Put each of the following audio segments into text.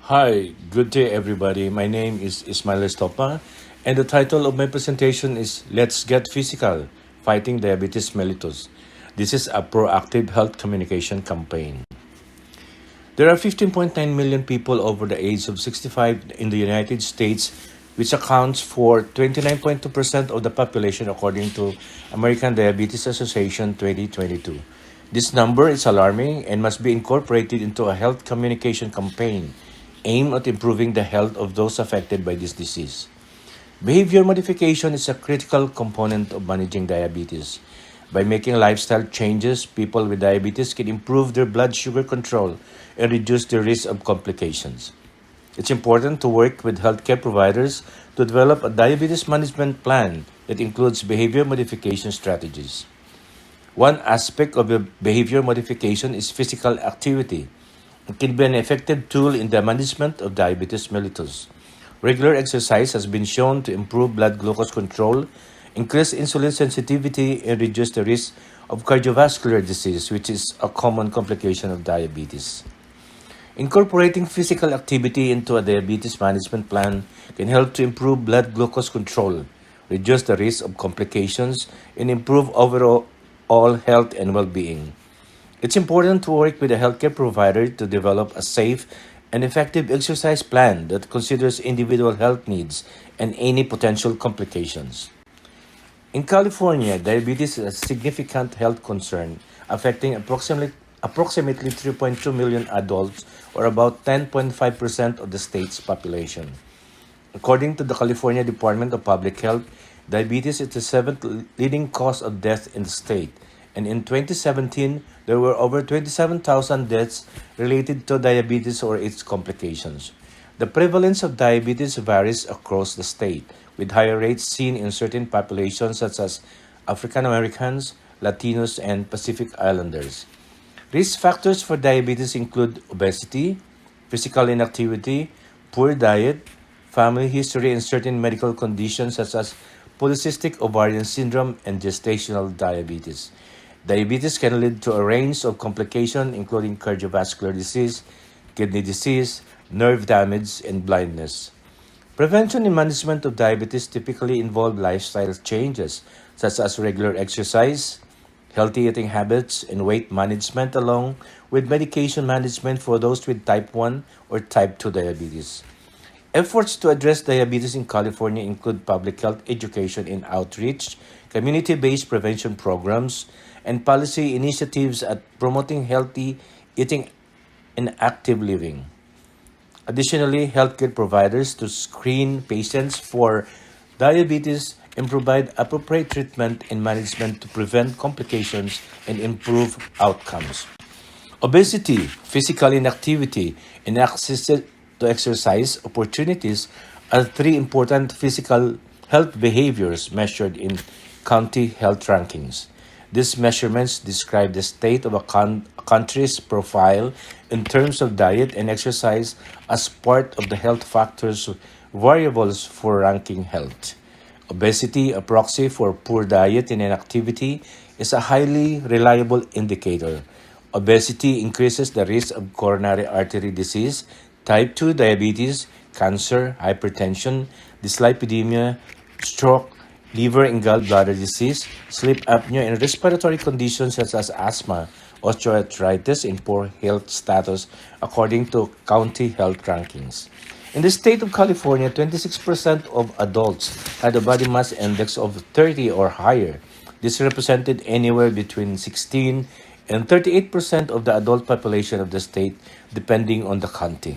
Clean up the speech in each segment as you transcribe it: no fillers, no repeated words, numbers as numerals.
Hi, good day everybody. My name is Ismail Gestopa, and the title of my presentation is Let's Get Physical, Fighting Diabetes Mellitus. This is a proactive health communication campaign. There are 15.9 million people over the age of 65 in the United States, which accounts for 29.2% of the population according to American Diabetes Association 2022. This number is alarming and must be incorporated into a health communication campaign aimed at improving the health of those affected by this disease. Behavior modification is a critical component of managing diabetes. By making lifestyle changes, people with diabetes can improve their blood sugar control and reduce the risk of complications. It's important to work with healthcare providers to develop a diabetes management plan that includes behavior modification strategies. One aspect of the behavior modification is physical activity. It can be an effective tool in the management of diabetes mellitus. Regular exercise has been shown to improve blood glucose control, increase insulin sensitivity, and reduce the risk of cardiovascular disease, which is a common complication of diabetes. Incorporating physical activity into a diabetes management plan can help to improve blood glucose control, reduce the risk of complications, and improve overall health and well-being. It's important to work with a healthcare provider to develop a safe and effective exercise plan that considers individual health needs and any potential complications. In California, diabetes is a significant health concern, affecting approximately 3.2 million adults, or about 10.5% of the state's population. According to the California Department of Public Health, diabetes is the seventh leading cause of death in the state, and in 2017, there were over 27,000 deaths related to diabetes or its complications. The prevalence of diabetes varies across the state, with higher rates seen in certain populations such as African Americans, Latinos, and Pacific Islanders. Risk factors for diabetes include obesity, physical inactivity, poor diet, family history, and certain medical conditions such as polycystic ovarian syndrome and gestational diabetes. Diabetes can lead to a range of complications including cardiovascular disease, kidney disease, nerve damage, and blindness. Prevention and management of diabetes typically involve lifestyle changes such as regular exercise, healthy eating habits, and weight management, along with medication management for those with type 1 or type 2 diabetes. Efforts to address diabetes in California include public health education and outreach, community-based prevention programs, and policy initiatives at promoting healthy eating and active living. Additionally, healthcare providers to screen patients for diabetes and provide appropriate treatment and management to prevent complications and improve outcomes. Obesity, physical inactivity, and access to exercise opportunities are three important physical health behaviors measured in county health rankings. These measurements describe the state of a country's profile in terms of diet and exercise as part of the health factors variables for ranking health. Obesity, a proxy for poor diet and inactivity, is a highly reliable indicator. Obesity increases the risk of coronary artery disease, type 2 diabetes, cancer, hypertension, dyslipidemia, stroke, liver and gallbladder disease, sleep apnea, and respiratory conditions such as asthma, osteoarthritis, and poor health status, according to county health rankings. In the state of California, 26% of adults had a body mass index of 30 or higher. This represented anywhere between 16 and 38% of the adult population of the state, depending on the county.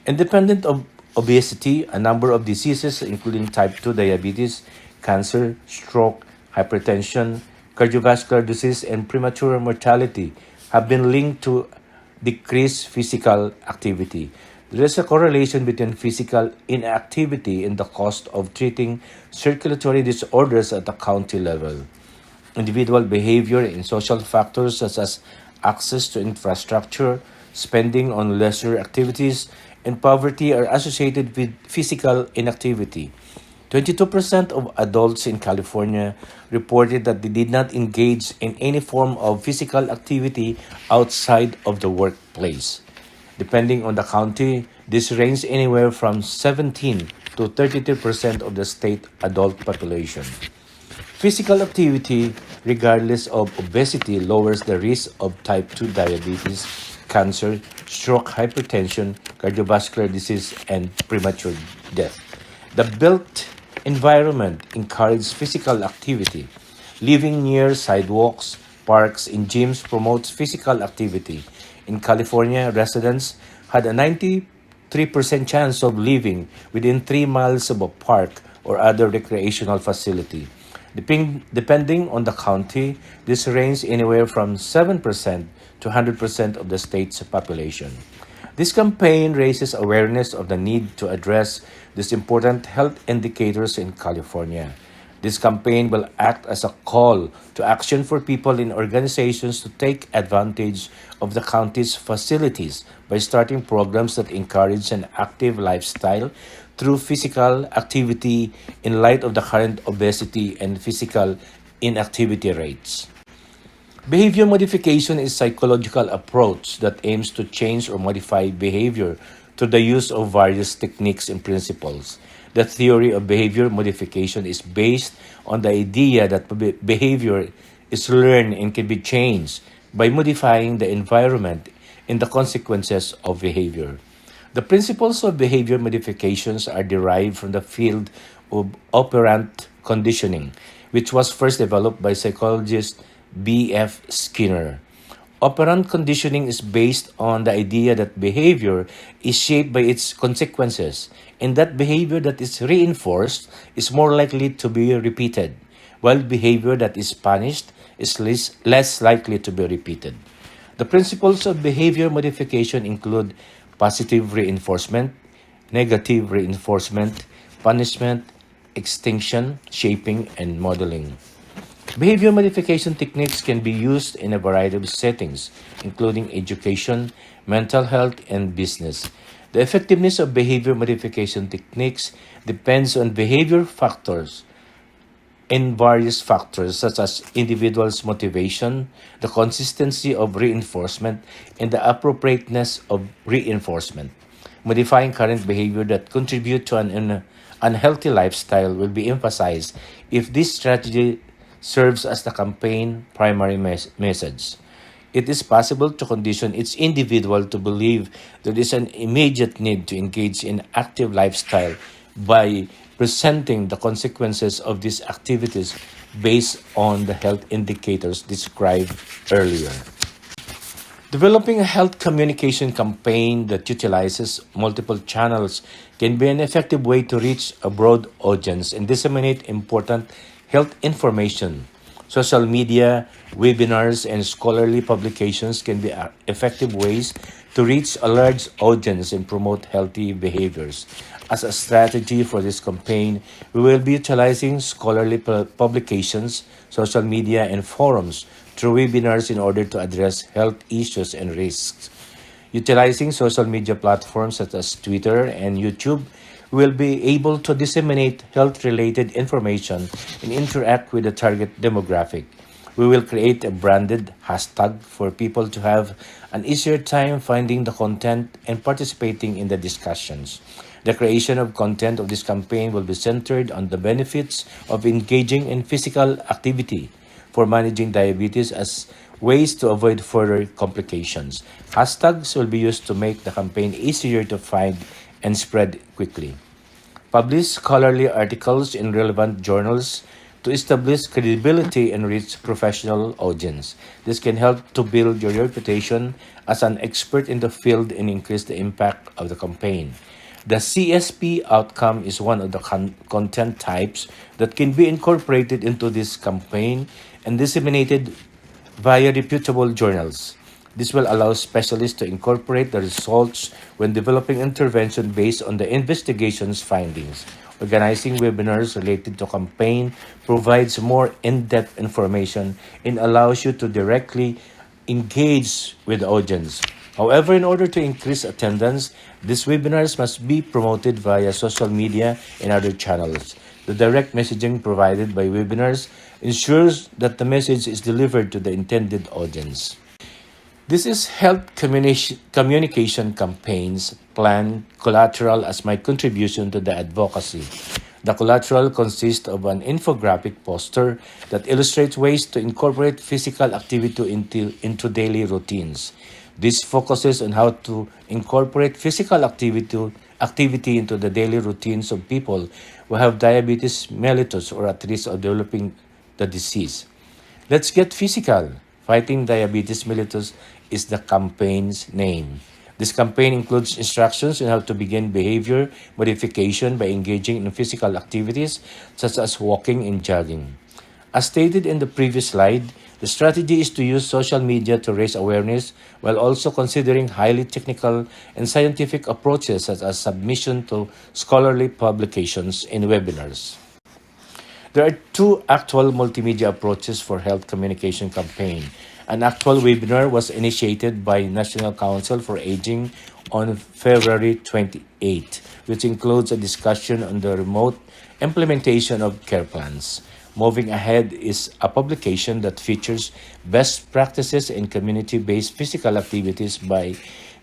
Independent of obesity, a number of diseases, including type 2 diabetes, cancer, stroke, hypertension, cardiovascular disease, and premature mortality, have been linked to decreased physical activity. There is a correlation between physical inactivity and the cost of treating circulatory disorders at the county level. Individual behavior and social factors such as access to infrastructure, spending on leisure activities, and poverty are associated with physical inactivity. 22% of adults in California reported that they did not engage in any form of physical activity outside of the workplace. Depending on the county, this ranges anywhere from 17 to 32% of the state adult population. Physical activity, regardless of obesity, lowers the risk of type 2 diabetes, cancer, stroke, hypertension, cardiovascular disease, and premature death. The built environment encourages physical activity. Living near sidewalks, parks, and gyms promotes physical activity. In California, residents had a 93% chance of living within 3 miles of a park or other recreational facility. Depending on the county, this ranges anywhere from 7% to 100% of the state's population. This campaign raises awareness of the need to address these important health indicators in California. This campaign will act as a call to action for people in organizations to take advantage of the county's facilities by starting programs that encourage an active lifestyle through physical activity in light of the current obesity and physical inactivity rates. Behavior modification is a psychological approach that aims to change or modify behavior through the use of various techniques and principles. The theory of behavior modification is based on the idea that behavior is learned and can be changed by modifying the environment and the consequences of behavior. The principles of behavior modifications are derived from the field of operant conditioning, which was first developed by psychologist B.F. Skinner. Operant conditioning is based on the idea that behavior is shaped by its consequences, and that behavior that is reinforced is more likely to be repeated, while behavior that is punished is less likely to be repeated. The principles of behavior modification include positive reinforcement, negative reinforcement, punishment, extinction, shaping, and modeling. Behavior modification techniques can be used in a variety of settings, including education, mental health, and business. The effectiveness of behavior modification techniques depends on behavior factors and various factors such as individuals' motivation, the consistency of reinforcement, and the appropriateness of reinforcement. Modifying current behavior that contribute to an unhealthy lifestyle will be emphasized if this strategy serves as the campaign primary message. It is possible to condition each individual to believe there is an immediate need to engage in active lifestyle by presenting the consequences of these activities based on the health indicators described earlier. Developing a health communication campaign that utilizes multiple channels can be an effective way to reach a broad audience and disseminate important health information. Social media, webinars, and scholarly publications can be effective ways to reach a large audience and promote healthy behaviors. As a strategy for this campaign, we will be utilizing scholarly publications, social media, and forums through webinars in order to address health issues and risks. Utilizing social media platforms such as Twitter and YouTube, we will be able to disseminate health-related information and interact with the target demographic. We will create a branded hashtag for people to have an easier time finding the content and participating in the discussions. The creation of content of this campaign will be centered on the benefits of engaging in physical activity for managing diabetes as ways to avoid further complications. Hashtags will be used to make the campaign easier to find and spread quickly. Publish scholarly articles in relevant journals to establish credibility and reach professional audience. This can help to build your reputation as an expert in the field and increase the impact of the campaign. The CSP outcome is one of the content types that can be incorporated into this campaign and disseminated via reputable journals. This will allow specialists to incorporate the results when developing intervention based on the investigation's findings. Organizing webinars related to campaign provides more in-depth information and allows you to directly engage with the audience. However, in order to increase attendance, these webinars must be promoted via social media and other channels. The direct messaging provided by webinars ensures that the message is delivered to the intended audience. This is health communication campaigns plan collateral as my contribution to the advocacy. The collateral consists of an infographic poster that illustrates ways to incorporate physical activity into daily routines. This focuses on how to incorporate physical activity into the daily routines of people who have diabetes mellitus or at risk of developing the disease. Let's get physical. Fighting Diabetes Mellitus is the campaign's name. This campaign includes instructions on how to begin behavior modification by engaging in physical activities such as walking and jogging. As stated in the previous slide, the strategy is to use social media to raise awareness while also considering highly technical and scientific approaches such as submission to scholarly publications and webinars. There are two actual multimedia approaches for health communication campaign. An actual webinar was initiated by National Council for Aging on February 28, which includes a discussion on the remote implementation of care plans. Moving ahead is a publication that features best practices in community-based physical activities by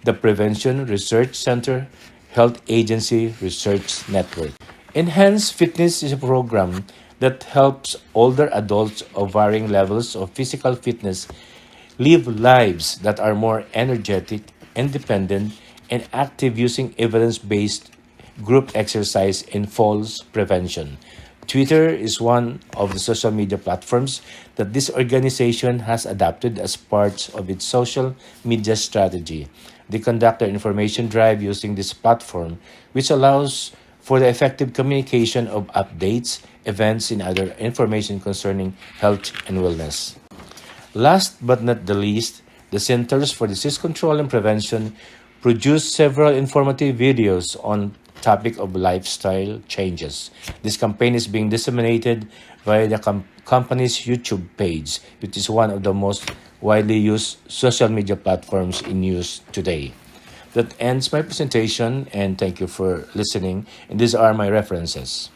the Prevention Research Center Health Agency Research Network. Enhanced Fitness is a program that helps older adults of varying levels of physical fitness live lives that are more energetic, independent, and active using evidence-based group exercise and falls prevention. Twitter is one of the social media platforms that this organization has adopted as part of its social media strategy. They conduct their information drive using this platform, which allows for the effective communication of updates, events, and other information concerning health and wellness. Last but not the least, the Centers for Disease Control and Prevention produced several informative videos on topic of lifestyle changes. This campaign is being disseminated via the company's YouTube page, which is one of the most widely used social media platforms in use today. That ends my presentation, and thank you for listening. And these are my references.